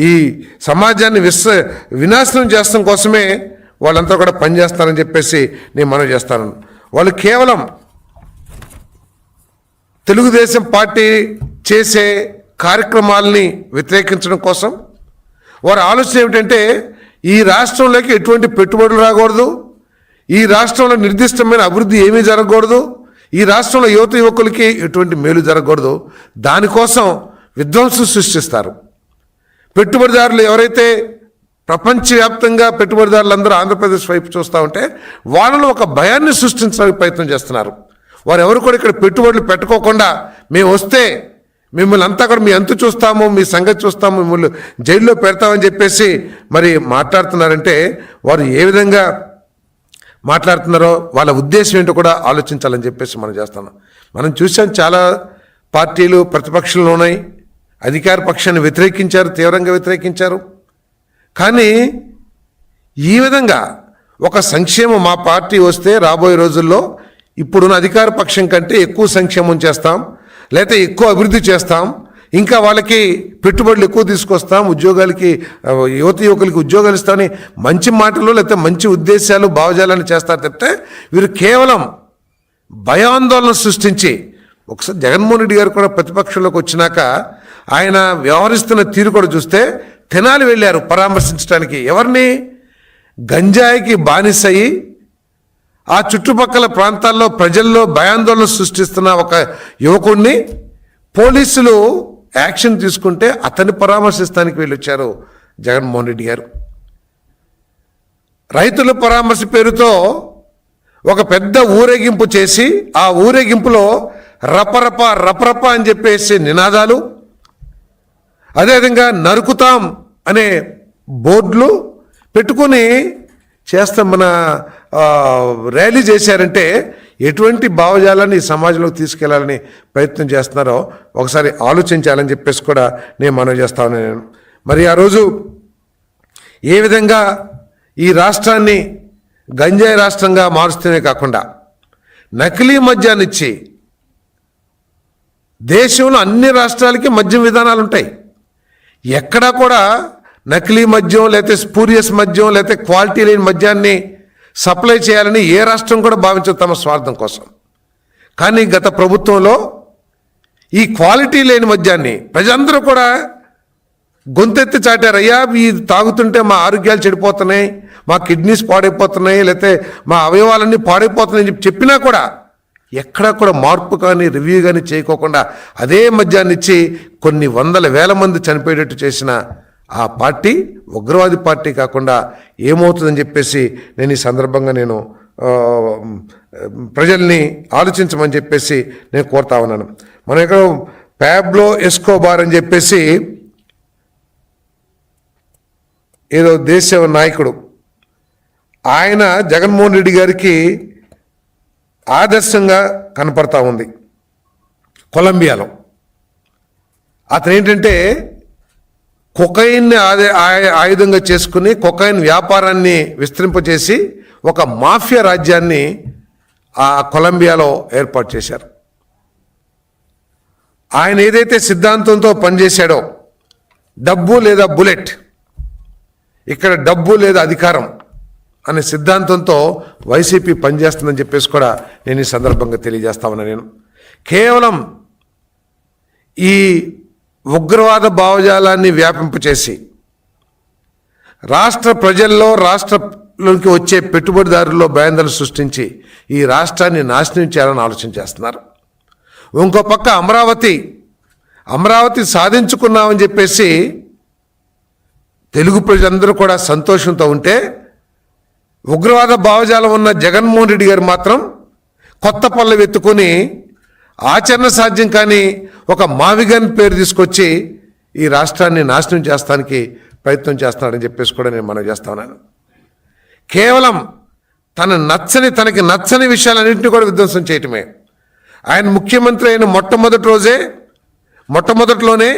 ఈ సమాజాన్ని వినాశనం చేస్తాం కోసమే వాళ్ళంతా కూడా పనిచేస్తారని చెప్పేసి నేను మనవి చేస్తాను. వాళ్ళు కేవలం తెలుగుదేశం పార్టీ చేసే కార్యక్రమాలని వ్యతిరేకించడం కోసం వారి ఆలోచన ఏమిటంటే ఈ రాష్ట్రంలోకి ఎటువంటి పెట్టుబడులు రాకూడదు, ఈ రాష్ట్రంలో నిర్దిష్టమైన అభివృద్ధి ఏమీ జరగకూడదు, ఈ రాష్ట్రంలో యువత యువకులకి ఎటువంటి మేలు జరగకూడదు. దానికోసం విధ్వంసం సృష్టిస్తారు. పెట్టుబడిదారులు ఎవరైతే ప్రపంచవ్యాప్తంగా పెట్టుబడిదారులందరూ ఆంధ్రప్రదేశ్ వైపు చూస్తూ ఉంటే వాళ్ళలో ఒక భయాన్ని సృష్టించడానికి ప్రయత్నం చేస్తున్నారు. వారు ఎవరు కూడా ఇక్కడ పెట్టుబడులు పెట్టుకోకుండా మేము వస్తే మిమ్మల్ని అంతా కూడా మీ అంతు చూస్తాము, మీ సంగతి చూస్తాము, మిమ్మల్ని జైల్లో పెడతామని చెప్పేసి మరి మాట్లాడుతున్నారంటే వారు ఏ విధంగా మాట్లాడుతున్నారో వాళ్ళ ఉద్దేశం ఏంటో కూడా ఆలోచించాలని చెప్పేసి మనం చేస్తున్నాం. మనం చూసాం చాలా పార్టీలు ప్రతిపక్షంలో ఉన్నాయి, అధికార పక్షాన్ని వ్యతిరేకించారు, తీవ్రంగా వ్యతిరేకించారు. కానీ ఈ విధంగా ఒక సంక్షేమం మా పార్టీ వస్తే రాబోయే రోజుల్లో ఇప్పుడున్న అధికార పక్షం కంటే ఎక్కువ సంక్షేమం చేస్తాం, లేకపోతే ఎక్కువ అభివృద్ధి చేస్తాం, ఇంకా వాళ్ళకి పెట్టుబడులు ఎక్కువ తీసుకొస్తాం, ఉద్యోగాలకి యువత యువకులకి ఉద్యోగాలు ఇస్తామని మంచి మాటలు లేకపోతే మంచి ఉద్దేశాలు భావజాలను చేస్తారు తప్పితే వీరు కేవలం భయాందోళన సృష్టించి ఒకసారి జగన్మోహన్ రెడ్డి గారు కూడా ప్రతిపక్షంలోకి వచ్చినాక ఆయన వ్యవహరిస్తున్న తీరు కూడా చూస్తే తెనాలి వెళ్ళారు పరామర్శించడానికి. ఎవరిని? గంజాయికి బానిసయి ఆ చుట్టుపక్కల ప్రాంతాల్లో ప్రజల్లో భయాందోళన సృష్టిస్తున్న ఒక యువకుడిని పోలీసులు యాక్షన్ తీసుకుంటే అతన్ని పరామర్శిస్తానికి వెళ్ళొచ్చారు జగన్మోహన్ రెడ్డి గారు. రైతుల పరామర్శ పేరుతో ఒక పెద్ద ఊరేగింపు చేసి ఆ ఊరేగింపులో రపరప రపరప అని చెప్పేసి నినాదాలు, అదేవిధంగా నరుకుతాం అనే బోర్డులు పెట్టుకొని చేస్తాం మన ర్యాలీ చేశారంటే ఎటువంటి భావజాలాన్ని ఈ సమాజంలోకి తీసుకెళ్లాలని ప్రయత్నం చేస్తున్నారో ఒకసారి ఆలోచించాలని చెప్పేసి కూడా నేను మనవి చేస్తాను. నేను మరి ఆ రోజు ఏ విధంగా ఈ రాష్ట్రాన్ని గంజాయి రాష్ట్రంగా మారుస్తూనే కాకుండా నకిలీ మద్యాన్ని ఇచ్చి దేశంలో అన్ని రాష్ట్రాలకి మద్యం విధానాలు ఉంటాయి. ఎక్కడా కూడా నకిలీ మద్యం లేకపోతే స్పూరియస్ మద్యం లేకపోతే క్వాలిటీ లేని మద్యాన్ని సప్లై చేయాలని ఏ రాష్ట్రం కూడా భావించదు తమ స్వార్థం కోసం. కానీ గత ప్రభుత్వంలో ఈ క్వాలిటీ లేని మద్యాన్ని ప్రజలందరూ కూడా గొంతెత్తి చాటారు. అయ్యా ఇది తాగుతుంటే మా ఆరోగ్యాలు చెడిపోతున్నాయి, మా కిడ్నీస్ పాడైపోతున్నాయి, లేకపోతే మా అవయవాలన్నీ పాడైపోతున్నాయని చెప్పినా కూడా ఎక్కడా కూడా మార్పు కానీ రివ్యూ కానీ చేయకోకుండా అదే మద్యాన్ని ఇచ్చి కొన్ని వందల వేల మంది చనిపోయేటట్టు చేసిన ఆ పార్టీ ఉగ్రవాది పార్టీ కాకుండా ఏమవుతుందని చెప్పేసి నేను ఈ సందర్భంగా నేను ప్రజల్ని ఆలోచించమని చెప్పేసి నేను కోరుతా ఉన్నాను. మనం ఇక్కడ పాబ్లో ఎస్కోబార్ అని చెప్పేసి ఏదో దేశ నాయకుడు, ఆయన జగన్మోహన్ రెడ్డి గారికి ఆదర్శంగా కనపడతా ఉంది. కొలంబియాలో అతను ఏంటంటే కొకైన్ని ఆయుధంగా చేసుకుని కొకైన్ వ్యాపారాన్ని విస్తరింపచేసి ఒక మాఫియా రాజ్యాన్ని ఆ కొలంబియాలో ఏర్పాటు చేశారు. ఆయన ఏదైతే సిద్ధాంతంతో పనిచేశాడో డబ్బు లేదా బుల్లెట్, ఇక్కడ డబ్బు లేదా అధికారం అనే సిద్ధాంతంతో వైసీపీ పనిచేస్తుందని చెప్పేసి కూడా నేను ఈ సందర్భంగా తెలియజేస్తా ఉన్నా. నేను కేవలం ఈ ఉగ్రవాద భావజాలాన్ని వ్యాపింపచేసి రాష్ట్ర ప్రజల్లో రాష్ట్రంలోకి వచ్చే పెట్టుబడిదారుల్లో భయాందోళన సృష్టించి ఈ రాష్ట్రాన్ని నాశనం చేయాలని ఆలోచన చేస్తున్నారు. ఇంకో పక్క అమరావతి సాధించుకున్నామని చెప్పేసి తెలుగు ప్రజలందరూ కూడా సంతోషంతో ఉంటే ఉగ్రవాద భావజాలం ఉన్న జగన్మోహన్ రెడ్డి గారు మాత్రం కొత్త పళ్ళ ఎత్తుకొని ఆచరణ సాధ్యం కానీ ఒక మావిగన్ పేరు తీసుకొచ్చి ఈ రాష్ట్రాన్ని నాశనం చేస్తానికి ప్రయత్నం చేస్తున్నాడని చెప్పేసి కూడా నేను మనవి చేస్తా ఉన్నాను. కేవలం తనకి నచ్చని విషయాలన్నింటినీ కూడా విధ్వంసం చేయటమే. ఆయన ముఖ్యమంత్రి అయిన మొట్టమొదటిలోనే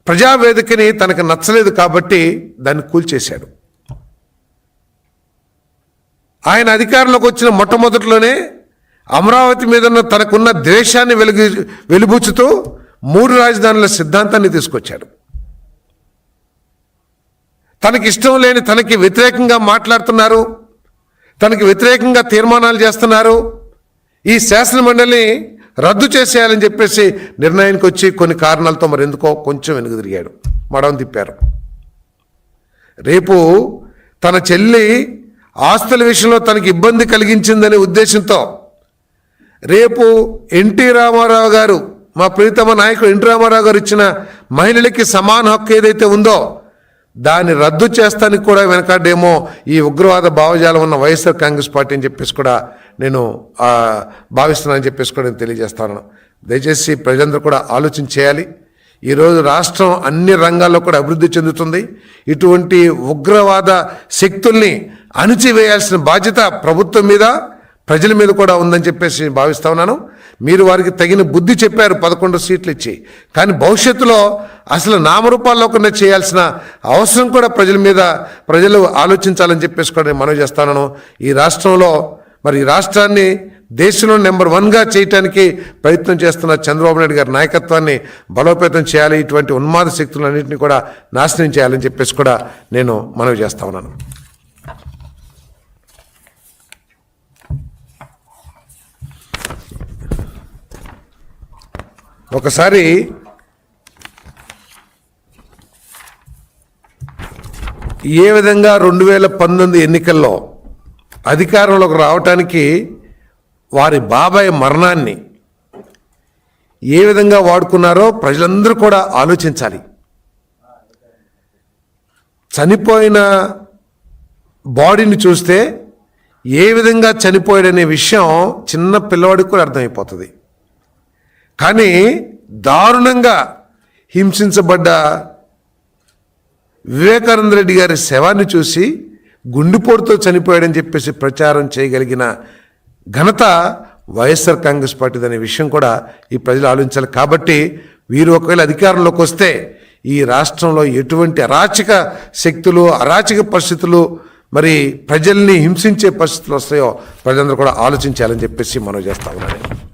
ప్రజావేదికని తనకు నచ్చలేదు కాబట్టి దాన్ని కూల్చేశాడు. ఆయన అధికారంలోకి వచ్చిన మొట్టమొదటిలోనే అమరావతి మీద తనకున్న ద్వేషాన్ని వెలుబుచ్చుతూ 3 రాజధానుల సిద్ధాంతాన్ని తీసుకొచ్చాడు. తనకి ఇష్టం లేని తనకి వ్యతిరేకంగా మాట్లాడుతున్నారు, తనకి వ్యతిరేకంగా తీర్మానాలు చేస్తున్నారు. ఈ శాసనమండలిని రద్దు చేసేయాలని చెప్పేసి నిర్ణయానికి వచ్చి కొన్ని కారణాలతో మరి ఎందుకో కొంచెం వెనుక తిరిగాడు, మడవం తిప్పారు. రేపు తన చెల్లి ఆస్తుల విషయంలో తనకి ఇబ్బంది కలిగించిందనే ఉద్దేశంతో రేపు ఎన్టీ రామారావు గారు, మా ప్రియతమ నాయకుడు ఎన్టీ రామారావు గారు ఇచ్చిన మహిళలకి సమాన హక్కు ఏదైతే ఉందో దాన్ని రద్దు చేస్తానికి కూడా వెనకాడేమో ఈ ఉగ్రవాద భావజాలం ఉన్న వైఎస్ఆర్ కాంగ్రెస్ పార్టీ అని చెప్పేసి కూడా నేను భావిస్తున్నానని చెప్పేసి కూడా నేను తెలియజేస్తాను. దయచేసి ప్రజలందరూ కూడా ఆలోచన చేయాలి. ఈరోజు రాష్ట్రం అన్ని రంగాల్లో కూడా అభివృద్ధి చెందుతుంది. ఇటువంటి ఉగ్రవాద శక్తుల్ని అణిచివేయాల్సిన బాధ్యత ప్రభుత్వం మీద, ప్రజల మీద కూడా ఉందని చెప్పేసి భావిస్తా ఉన్నాను. మీరు వారికి తగిన బుద్ధి చెప్పారు 11 సీట్లు ఇచ్చి, కానీ భవిష్యత్తులో అసలు నామరూపాల్లోకుండా చేయాల్సిన అవసరం కూడా ప్రజలు ఆలోచించాలని చెప్పేసి కూడా నేను మనవి చేస్తాను. ఈ రాష్ట్రంలో మరి ఈ రాష్ట్రాన్ని దేశంలో నెంబర్ 1గా చేయటానికి ప్రయత్నం చేస్తున్న చంద్రబాబు నాయుడు గారి నాయకత్వాన్ని బలోపేతం చేయాలి. ఇటువంటి ఉన్మాద శక్తులన్నింటినీ కూడా నాశనం చేయాలని చెప్పేసి కూడా నేను మనవి చేస్తా ఉన్నాను. ఒకసారి ఏ విధంగా 2019 ఎన్నికల్లో అధికారంలోకి రావటానికి వారి బాబాయ్ మరణాన్ని ఏ విధంగా వాడుకున్నారో ప్రజలందరూ కూడా ఆలోచించాలి. చనిపోయిన బాడీని చూస్తే ఏ విధంగా చనిపోయాడనే విషయం చిన్న పిల్లవాడికి కూడా అర్థమైపోతుంది. కానీ దారుణంగా హింసించబడ్డ వివేకానంద రెడ్డి గారి శవాన్ని చూసి గుండెపోటుతో చనిపోయాడని చెప్పేసి ప్రచారం చేయగలిగిన ఘనత వైఎస్ఆర్ కాంగ్రెస్ పార్టీది అనే విషయం కూడా ఈ ప్రజలు ఆలోచించాలి. కాబట్టి వీరు ఒకవేళ అధికారంలోకి వస్తే ఈ రాష్ట్రంలో ఎటువంటి అరాచక శక్తులు, అరాచక పరిస్థితులు, మరి ప్రజల్ని హింసించే పరిస్థితులు వస్తాయో ప్రజలందరూ కూడా ఆలోచించాలని చెప్పేసి మనం చేస్తా ఉన్నాను.